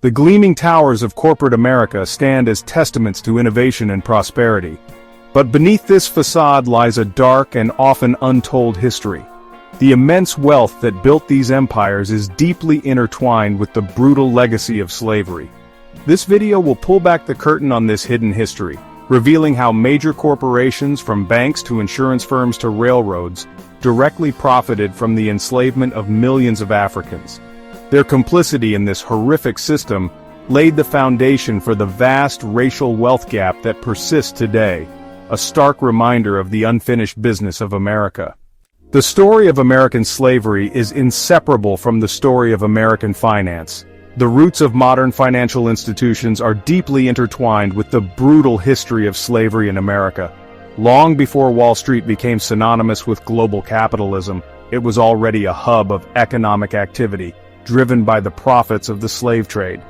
The gleaming towers of corporate America stand as testaments to innovation and prosperity. But beneath this facade lies a dark and often untold history. The immense wealth that built these empires is deeply intertwined with the brutal legacy of slavery. This video will pull back the curtain on this hidden history, revealing how major corporations, from banks to insurance firms to railroads, directly profited from the enslavement of millions of Africans. Their complicity in this horrific system laid the foundation for the vast racial wealth gap that persists today, a stark reminder of the unfinished business of America. The story of American slavery is inseparable from the story of American finance. The roots of modern financial institutions are deeply intertwined with the brutal history of slavery in America. Long before Wall Street became synonymous with global capitalism, it was already a hub of economic activity, driven by the profits of the slave trade.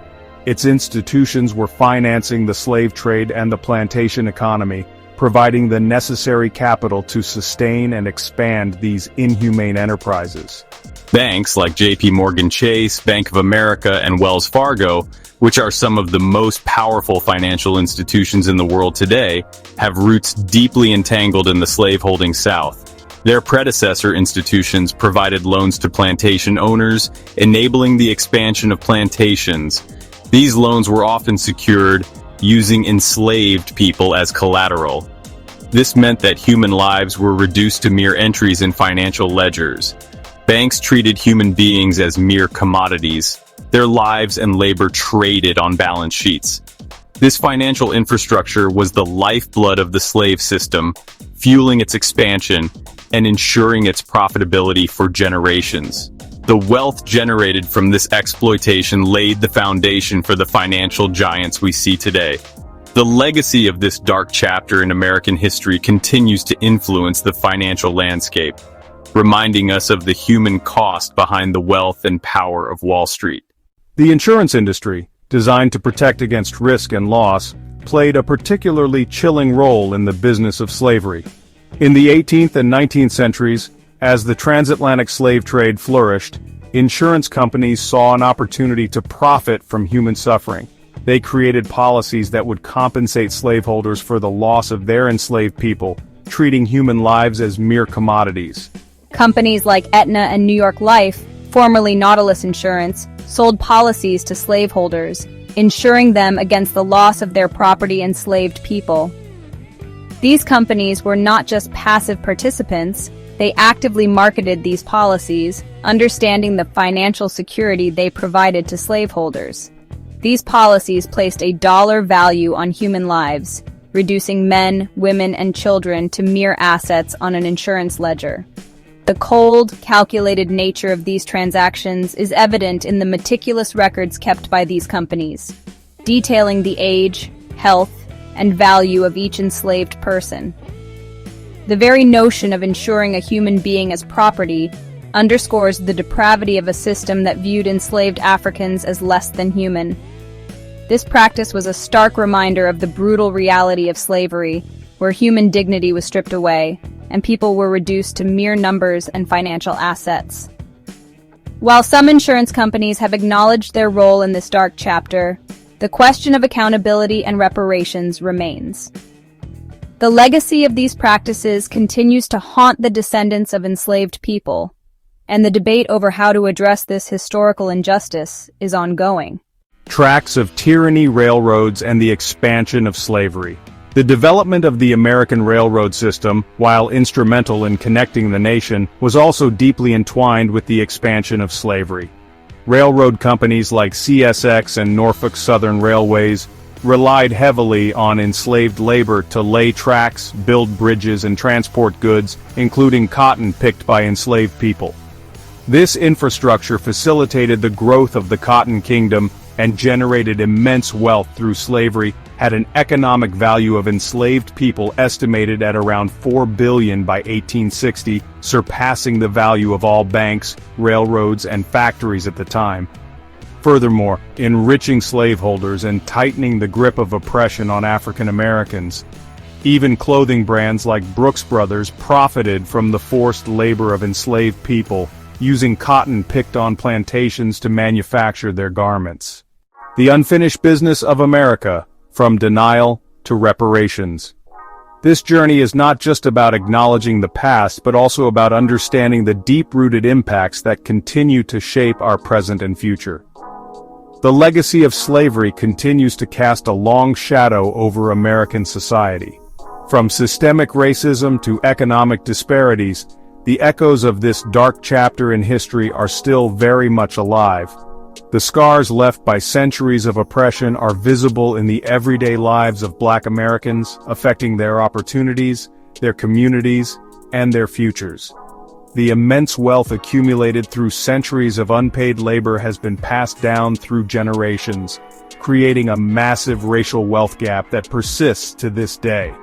Its institutions were financing the slave trade and the plantation economy, providing the necessary capital to sustain and expand these inhumane enterprises. Banks like J.P. Morgan Chase, Bank of America, and Wells Fargo, which are some of the most powerful financial institutions in the world today, have roots deeply entangled in the slaveholding South. Their predecessor institutions provided loans to plantation owners, enabling the expansion of plantations. These loans were often secured using enslaved people as collateral. This meant that human lives were reduced to mere entries in financial ledgers. Banks treated human beings as mere commodities, their lives and labor traded on balance sheets. This financial infrastructure was the lifeblood of the slave system, fueling its expansion and ensuring its profitability for generations. The wealth generated from this exploitation laid the foundation for the financial giants we see today. The legacy of this dark chapter in American history continues to influence the financial landscape, reminding us of the human cost behind the wealth and power of Wall Street. The insurance industry, designed to protect against risk and loss, played a particularly chilling role in the business of slavery. In the 18th and 19th centuries, as the transatlantic slave trade flourished, insurance companies saw an opportunity to profit from human suffering. They created policies that would compensate slaveholders for the loss of their enslaved people, treating human lives as mere commodities. Companies like Aetna and New York Life, formerly Nautilus Insurance, sold policies to slaveholders, insuring them against the loss of their property enslaved people. These companies were not just passive participants, they actively marketed these policies, understanding the financial security they provided to slaveholders. These policies placed a dollar value on human lives, reducing men, women, and children to mere assets on an insurance ledger. The cold, calculated nature of these transactions is evident in the meticulous records kept by these companies, detailing the age, health, and value of each enslaved person. The very notion of insuring a human being as property underscores the depravity of a system that viewed enslaved Africans as less than human. This practice was a stark reminder of the brutal reality of slavery, where human dignity was stripped away, and people were reduced to mere numbers and financial assets. While some insurance companies have acknowledged their role in this dark chapter, the question of accountability and reparations remains. The legacy of these practices continues to haunt the descendants of enslaved people, and the debate over how to address this historical injustice is ongoing. Tracts of tyranny, railroads, and the expansion of slavery. The development of the American railroad system, while instrumental in connecting the nation, was also deeply entwined with the expansion of slavery. Railroad companies like CSX and Norfolk Southern Railways relied heavily on enslaved labor to lay tracks, build bridges, and transport goods, including cotton picked by enslaved people. This infrastructure facilitated the growth of the Cotton Kingdom and generated immense wealth through slavery, had an economic value of enslaved people estimated at around $4 billion by 1860, surpassing the value of all banks, railroads, and factories at the time. Furthermore, enriching slaveholders and tightening the grip of oppression on African Americans. Even clothing brands like Brooks Brothers profited from the forced labor of enslaved people, using cotton picked on plantations to manufacture their garments. The Unfinished Business of America, From Denial to Reparations. This journey is not just about acknowledging the past, but also about understanding the deep-rooted impacts that continue to shape our present and future. The legacy of slavery continues to cast a long shadow over American society. From systemic racism to economic disparities, the echoes of this dark chapter in history are still very much alive. The scars left by centuries of oppression are visible in the everyday lives of Black Americans, affecting their opportunities, their communities, and their futures. The immense wealth accumulated through centuries of unpaid labor has been passed down through generations, creating a massive racial wealth gap that persists to this day.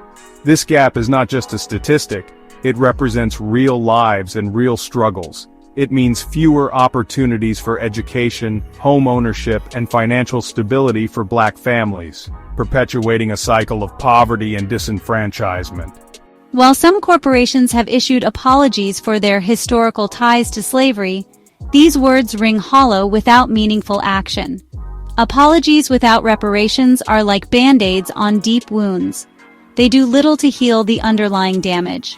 This gap is not just a statistic, it represents real lives and real struggles. It means fewer opportunities for education, home ownership, and financial stability for Black families, perpetuating a cycle of poverty and disenfranchisement. While some corporations have issued apologies for their historical ties to slavery, these words ring hollow without meaningful action. Apologies without reparations are like band-aids on deep wounds. They do little to heal the underlying damage.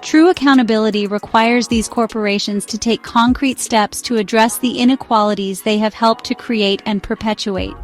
True accountability requires these corporations to take concrete steps to address the inequalities they have helped to create and perpetuate.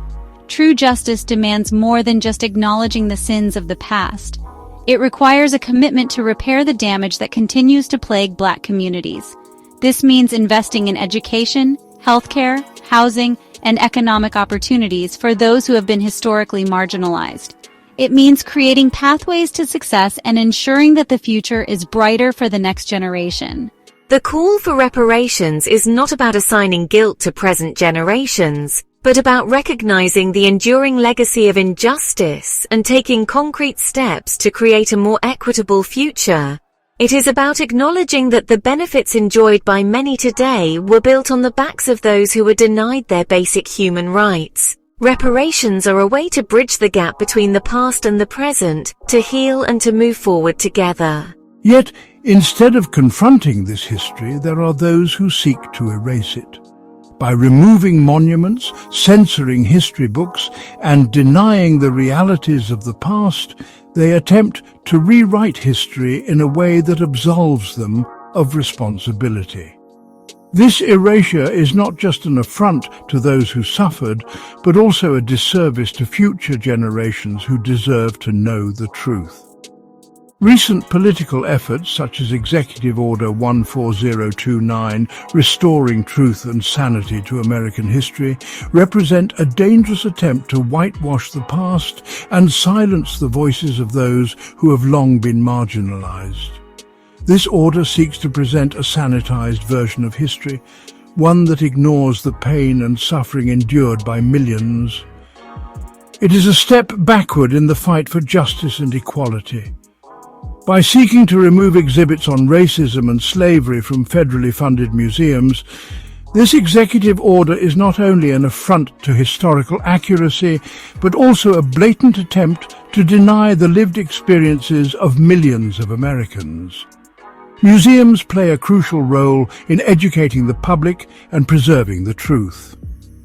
True justice demands more than just acknowledging the sins of the past. It requires a commitment to repair the damage that continues to plague Black communities. This means investing in education, healthcare, housing, and economic opportunities for those who have been historically marginalized. It means creating pathways to success and ensuring that the future is brighter for the next generation. The call for reparations is not about assigning guilt to present generations, but about recognizing the enduring legacy of injustice and taking concrete steps to create a more equitable future. It is about acknowledging that the benefits enjoyed by many today were built on the backs of those who were denied their basic human rights. Reparations are a way to bridge the gap between the past and the present, to heal and to move forward together. Yet, instead of confronting this history, there are those who seek to erase it. By removing monuments, censoring history books, and denying the realities of the past, they attempt to rewrite history in a way that absolves them of responsibility. This erasure is not just an affront to those who suffered, but also a disservice to future generations who deserve to know the truth. Recent political efforts, such as Executive Order 14029, Restoring Truth and Sanity to American History, represent a dangerous attempt to whitewash the past and silence the voices of those who have long been marginalized. This order seeks to present a sanitized version of history, one that ignores the pain and suffering endured by millions. It is a step backward in the fight for justice and equality. By seeking to remove exhibits on racism and slavery from federally funded museums, this executive order is not only an affront to historical accuracy, but also a blatant attempt to deny the lived experiences of millions of Americans. Museums play a crucial role in educating the public and preserving the truth.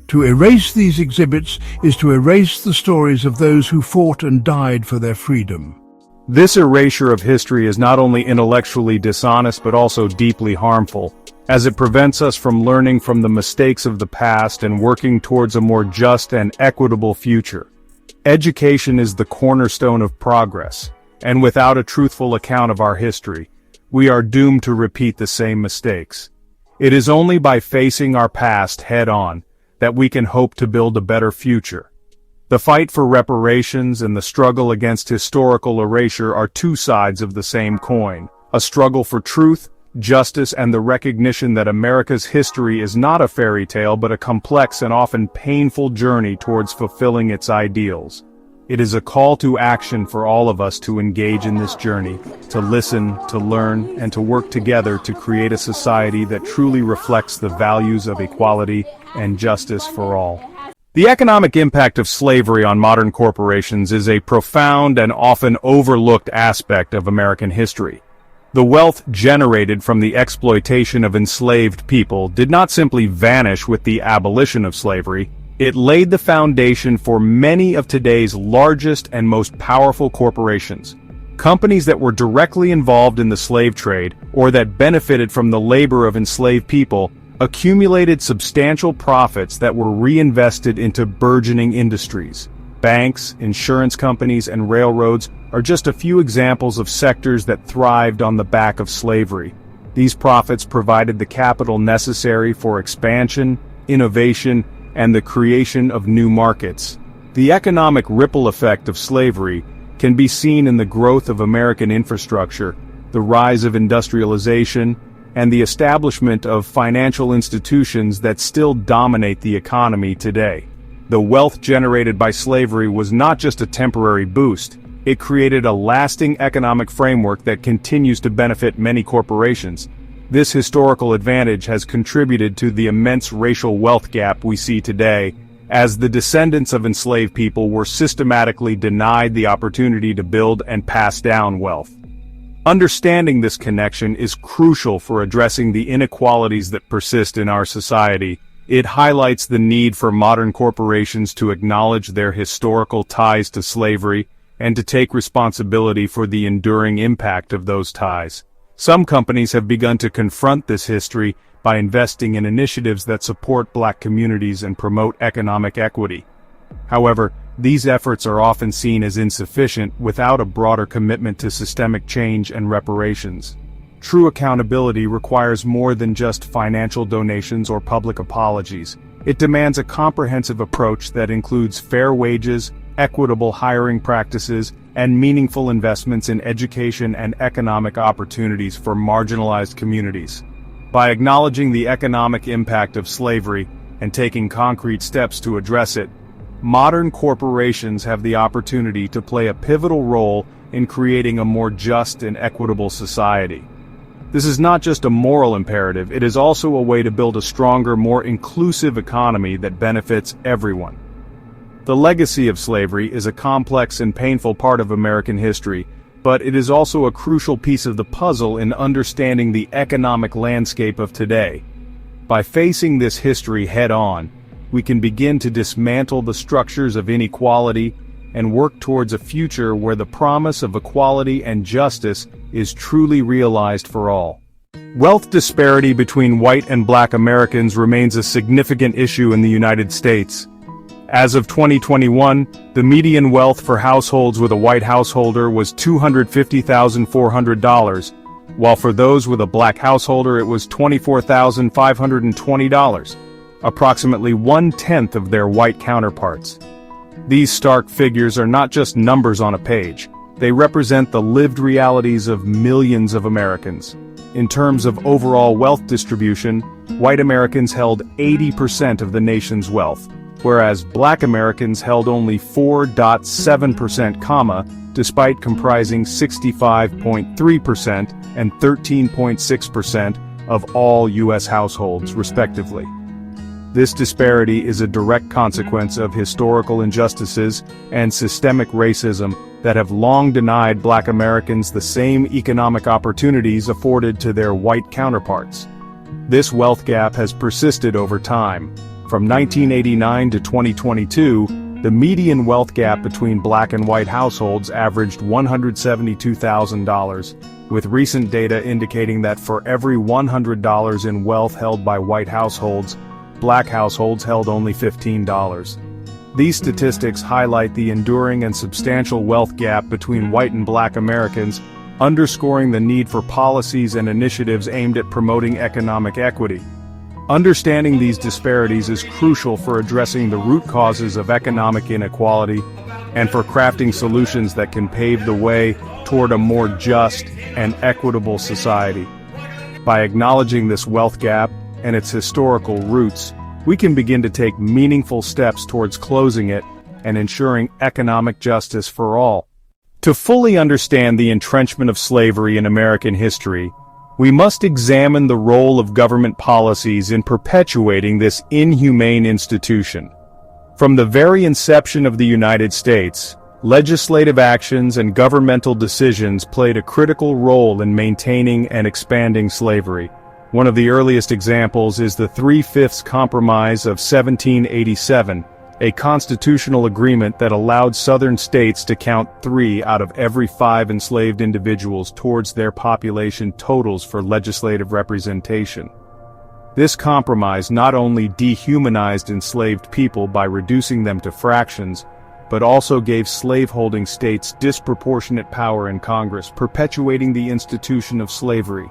To erase these exhibits is to erase the stories of those who fought and died for their freedom. This erasure of history is not only intellectually dishonest but also deeply harmful, as it prevents us from learning from the mistakes of the past and working towards a more just and equitable future. Education is the cornerstone of progress, and without a truthful account of our history, we are doomed to repeat the same mistakes. It is only by facing our past head-on that we can hope to build a better future. The fight for reparations and the struggle against historical erasure are two sides of the same coin, a struggle for truth, justice, and the recognition that America's history is not a fairy tale but a complex and often painful journey towards fulfilling its ideals. It is a call to action for all of us to engage in this journey, to listen, to learn, and to work together to create a society that truly reflects the values of equality and justice for all. The economic impact of slavery on modern corporations is a profound and often overlooked aspect of American history. The wealth generated from the exploitation of enslaved people did not simply vanish with the abolition of slavery, It laid the foundation for many of today's largest and most powerful corporations. Companies that were directly involved in the slave trade, or that benefited from the labor of enslaved people, accumulated substantial profits that were reinvested into burgeoning industries. Banks, insurance companies, and railroads are just a few examples of sectors that thrived on the back of slavery. These profits provided the capital necessary for expansion, innovation, and the creation of new markets. The economic ripple effect of slavery can be seen in the growth of American infrastructure, the rise of industrialization, and the establishment of financial institutions that still dominate the economy today. The wealth generated by slavery was not just a temporary boost, it created a lasting economic framework that continues to benefit many corporations. This historical advantage has contributed to the immense racial wealth gap we see today, as the descendants of enslaved people were systematically denied the opportunity to build and pass down wealth. Understanding this connection is crucial for addressing the inequalities that persist in our society. It highlights the need for modern corporations to acknowledge their historical ties to slavery and to take responsibility for the enduring impact of those ties. Some companies have begun to confront this history by investing in initiatives that support Black communities and promote economic equity. However, these efforts are often seen as insufficient without a broader commitment to systemic change and reparations. True accountability requires more than just financial donations or public apologies. It demands a comprehensive approach that includes fair wages, equitable hiring practices, and meaningful investments in education and economic opportunities for marginalized communities. By acknowledging the economic impact of slavery and taking concrete steps to address it, modern corporations have the opportunity to play a pivotal role in creating a more just and equitable society. This is not just a moral imperative, it is also a way to build a stronger, more inclusive economy that benefits everyone. The legacy of slavery is a complex and painful part of American history, but it is also a crucial piece of the puzzle in understanding the economic landscape of today. By facing this history head-on, we can begin to dismantle the structures of inequality and work towards a future where the promise of equality and justice is truly realized for all. Wealth disparity between white and Black Americans remains a significant issue in the United States. As of 2021, the median wealth for households with a white householder was $250,400, while for those with a Black householder it was $24,520, approximately 1/10 of their white counterparts. These stark figures are not just numbers on a page, they represent the lived realities of millions of Americans. In terms of overall wealth distribution, white Americans held 80% of the nation's wealth, whereas Black Americans held only 4.7%, despite comprising 65.3% and 13.6% of all U.S. households, respectively. This disparity is a direct consequence of historical injustices and systemic racism that have long denied Black Americans the same economic opportunities afforded to their white counterparts. This wealth gap has persisted over time. From 1989 to 2022, the median wealth gap between Black and white households averaged $172,000, with recent data indicating that for every $100 in wealth held by white households, Black households held only $15. These statistics highlight the enduring and substantial wealth gap between white and Black Americans, underscoring the need for policies and initiatives aimed at promoting economic equity. Understanding these disparities is crucial for addressing the root causes of economic inequality and for crafting solutions that can pave the way toward a more just and equitable society. By acknowledging this wealth gap and its historical roots, we can begin to take meaningful steps towards closing it and ensuring economic justice for all. To fully understand the entrenchment of slavery in American history, we must examine the role of government policies in perpetuating this inhumane institution. From the very inception of the United States, legislative actions and governmental decisions played a critical role in maintaining and expanding slavery. One of the earliest examples is the Three-Fifths Compromise of 1787, a constitutional agreement that allowed Southern states to count 3 out of every 5 enslaved individuals towards their population totals for legislative representation. This compromise not only dehumanized enslaved people by reducing them to fractions, but also gave slaveholding states disproportionate power in Congress, perpetuating the institution of slavery.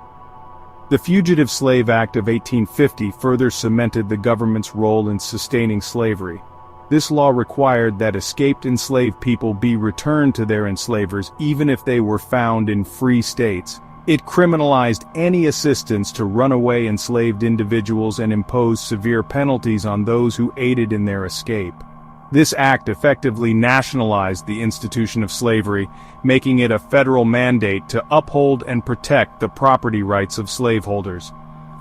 The Fugitive Slave Act of 1850 further cemented the government's role in sustaining slavery. This law required that escaped enslaved people be returned to their enslavers even if they were found in free states. It criminalized any assistance to runaway enslaved individuals and imposed severe penalties on those who aided in their escape. This act effectively nationalized the institution of slavery, making it a federal mandate to uphold and protect the property rights of slaveholders.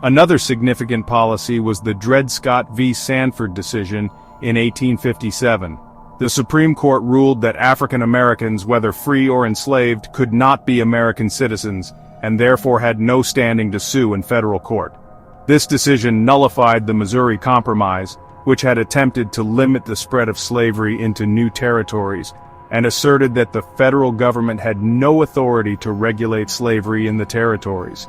Another significant policy was the Dred Scott v. Sanford decision in 1857. The Supreme Court ruled that African Americans, whether free or enslaved, could not be American citizens, and therefore had no standing to sue in federal court. This decision nullified the Missouri Compromise, which had attempted to limit the spread of slavery into new territories, and asserted that the federal government had no authority to regulate slavery in the territories.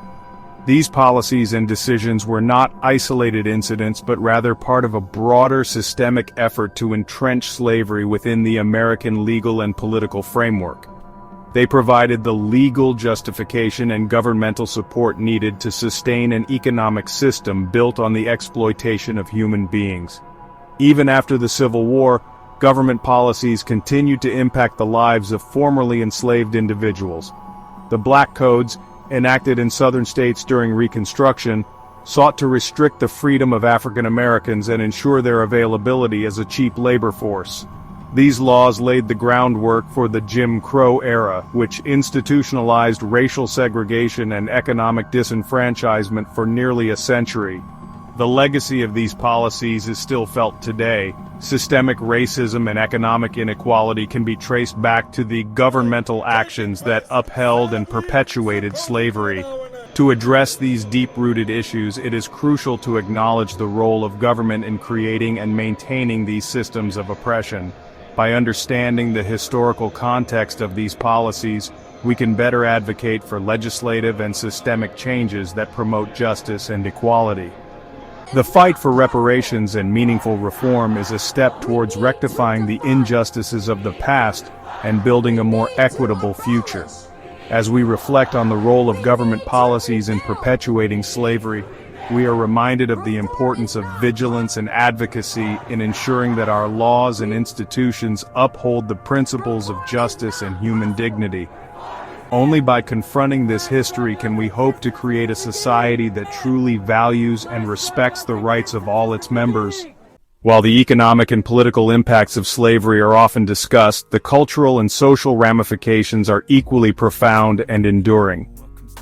These policies and decisions were not isolated incidents but rather part of a broader systemic effort to entrench slavery within the American legal and political framework. They provided the legal justification and governmental support needed to sustain an economic system built on the exploitation of human beings. Even after the Civil War, government policies continued to impact the lives of formerly enslaved individuals. The Black Codes, enacted in Southern states during Reconstruction, sought to restrict the freedom of African Americans and ensure their availability as a cheap labor force. These laws laid the groundwork for the Jim Crow era, which institutionalized racial segregation and economic disenfranchisement for nearly a century. The legacy of these policies is still felt today. Systemic racism and economic inequality can be traced back to the governmental actions that upheld and perpetuated slavery. To address these deep-rooted issues, it is crucial to acknowledge the role of government in creating and maintaining these systems of oppression. By understanding the historical context of these policies, we can better advocate for legislative and systemic changes that promote justice and equality. The fight for reparations and meaningful reform is a step towards rectifying the injustices of the past and building a more equitable future. As we reflect on the role of government policies in perpetuating slavery, we are reminded of the importance of vigilance and advocacy in ensuring that our laws and institutions uphold the principles of justice and human dignity. Only by confronting this history can we hope to create a society that truly values and respects the rights of all its members. While the economic and political impacts of slavery are often discussed, the cultural and social ramifications are equally profound and enduring.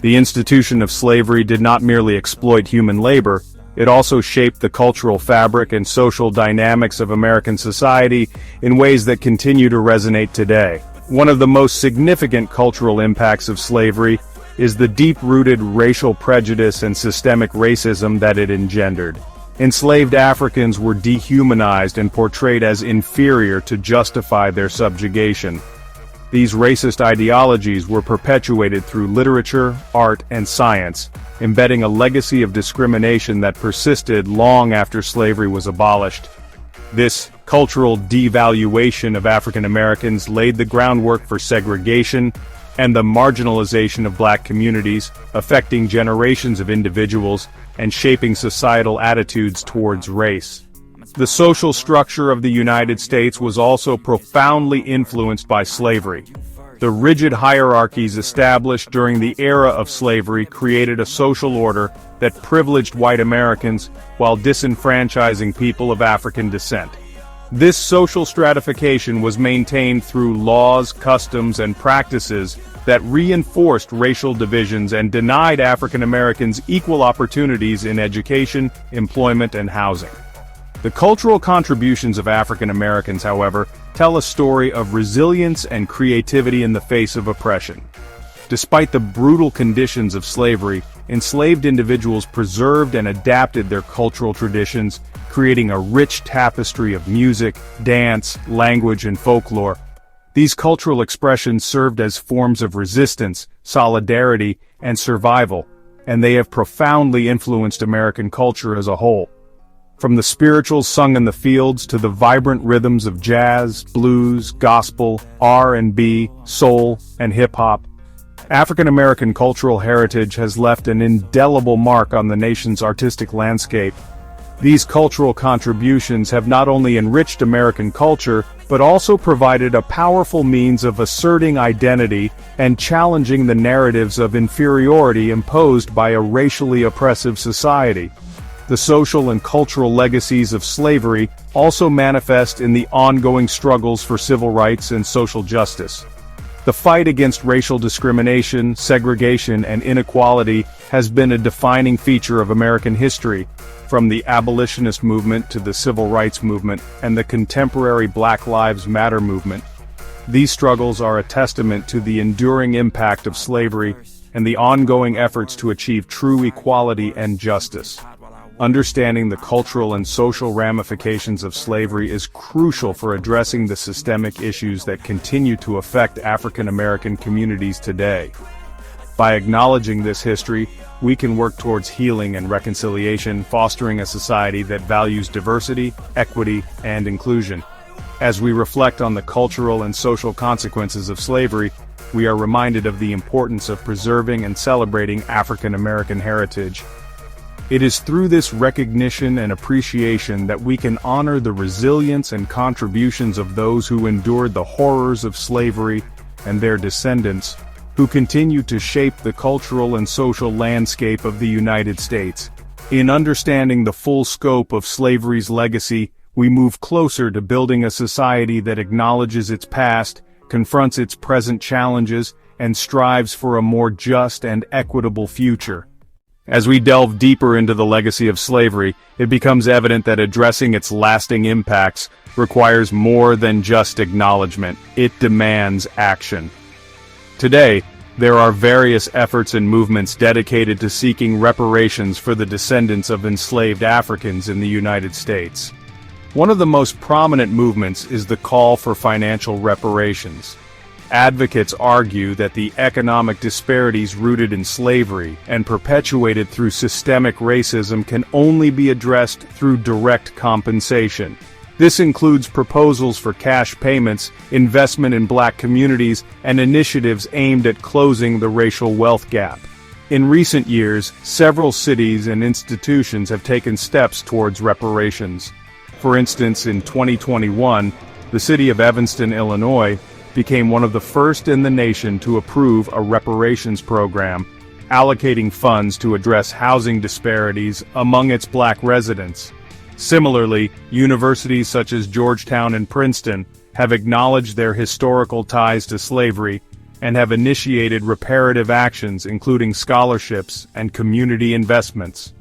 The institution of slavery did not merely exploit human labor, it also shaped the cultural fabric and social dynamics of American society in ways that continue to resonate today. One of the most significant cultural impacts of slavery is the deep-rooted racial prejudice and systemic racism that it engendered. Enslaved Africans were dehumanized and portrayed as inferior to justify their subjugation. These racist ideologies were perpetuated through literature, art, and science, embedding a legacy of discrimination that persisted long after slavery was abolished. This cultural devaluation of African Americans laid the groundwork for segregation and the marginalization of black communities, affecting generations of individuals and shaping societal attitudes towards race. The social structure of the United States was also profoundly influenced by slavery. The rigid hierarchies established during the era of slavery created a social order that privileged white Americans while disenfranchising people of African descent. This social stratification was maintained through laws, customs, and practices that reinforced racial divisions and denied African Americans equal opportunities in education, employment, and housing. The cultural contributions of African Americans, however, tell a story of resilience and creativity in the face of oppression. Despite the brutal conditions of slavery, enslaved individuals preserved and adapted their cultural traditions, creating a rich tapestry of music, dance, language, and folklore. These cultural expressions served as forms of resistance, solidarity, and survival, and they have profoundly influenced American culture as a whole. From the spirituals sung in the fields to the vibrant rhythms of jazz, blues, gospel, R&B, soul, and hip-hop, African American cultural heritage has left an indelible mark on the nation's artistic landscape. These cultural contributions have not only enriched American culture, but also provided a powerful means of asserting identity and challenging the narratives of inferiority imposed by a racially oppressive society. The social and cultural legacies of slavery also manifest in the ongoing struggles for civil rights and social justice. The fight against racial discrimination, segregation, and inequality has been a defining feature of American history, from the abolitionist movement to the civil rights movement and the contemporary Black Lives Matter movement. These struggles are a testament to the enduring impact of slavery and the ongoing efforts to achieve true equality and justice. Understanding the cultural and social ramifications of slavery is crucial for addressing the systemic issues that continue to affect African American communities today. By acknowledging this history, we can work towards healing and reconciliation, fostering a society that values diversity, equity, and inclusion. As we reflect on the cultural and social consequences of slavery, we are reminded of the importance of preserving and celebrating African American heritage. It is through this recognition and appreciation that we can honor the resilience and contributions of those who endured the horrors of slavery and their descendants, who continue to shape the cultural and social landscape of the United States. In understanding the full scope of slavery's legacy, we move closer to building a society that acknowledges its past, confronts its present challenges, and strives for a more just and equitable future. As we delve deeper into the legacy of slavery, it becomes evident that addressing its lasting impacts requires more than just acknowledgement. It demands action. Today, there are various efforts and movements dedicated to seeking reparations for the descendants of enslaved Africans in the United States. One of the most prominent movements is the call for financial reparations. Advocates argue that the economic disparities rooted in slavery and perpetuated through systemic racism can only be addressed through direct compensation. This includes proposals for cash payments, investment in Black communities, and initiatives aimed at closing the racial wealth gap. In recent years, several cities and institutions have taken steps towards reparations. For instance, in 2021, the city of Evanston, Illinois, became one of the first in the nation to approve a reparations program, allocating funds to address housing disparities among its Black residents. Similarly, universities such as Georgetown and Princeton have acknowledged their historical ties to slavery and have initiated reparative actions including scholarships and community investments.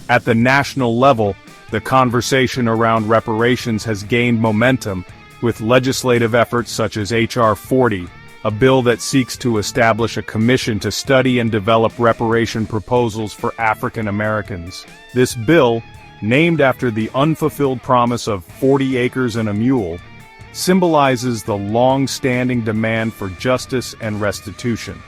At the national level, the conversation around reparations has gained momentum, with legislative efforts such as H.R. 40, a bill that seeks to establish a commission to study and develop reparation proposals for African Americans. This bill, named after the unfulfilled promise of 40 acres and a mule, symbolizes the long-standing demand for justice and restitution.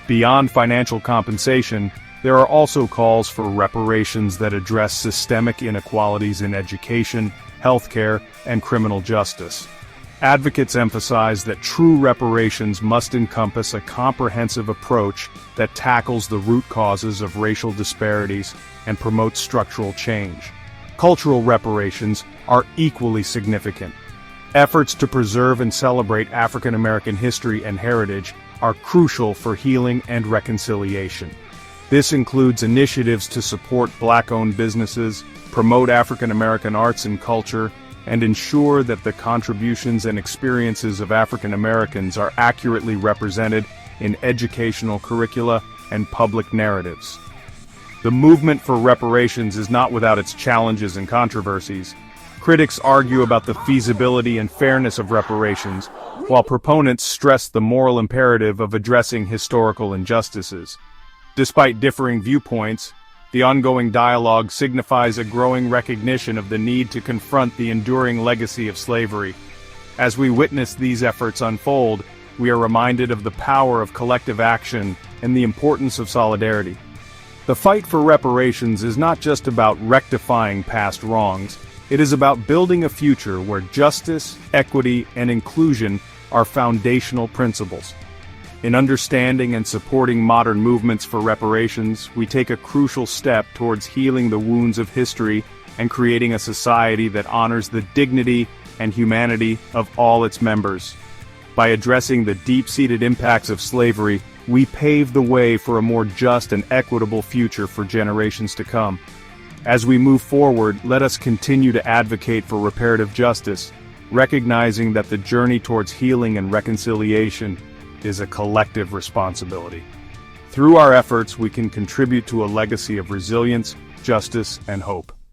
Beyond financial compensation, there are also calls for reparations that address systemic inequalities in education, healthcare, and criminal justice. Advocates emphasize that true reparations must encompass a comprehensive approach that tackles the root causes of racial disparities and promotes structural change. Cultural reparations are equally significant. Efforts to preserve and celebrate African American history and heritage are crucial for healing and reconciliation. This includes initiatives to support Black-owned businesses, promote African American arts and culture, and ensure that the contributions and experiences of African Americans are accurately represented in educational curricula and public narratives. The movement for reparations is not without its challenges and controversies. Critics argue about the feasibility and fairness of reparations, while proponents stress the moral imperative of addressing historical injustices. Despite differing viewpoints, the ongoing dialogue signifies a growing recognition of the need to confront the enduring legacy of slavery. As we witness these efforts unfold, we are reminded of the power of collective action and the importance of solidarity. The fight for reparations is not just about rectifying past wrongs, it is about building a future where justice, equity, and inclusion are foundational principles. In understanding and supporting modern movements for reparations, we take a crucial step towards healing the wounds of history and creating a society that honors the dignity and humanity of all its members. By addressing the deep-seated impacts of slavery, we pave the way for a more just and equitable future for generations to come. As we move forward, let us continue to advocate for reparative justice, recognizing that the journey towards healing and reconciliation is a collective responsibility. Through our efforts, we can contribute to a legacy of resilience, justice, and hope.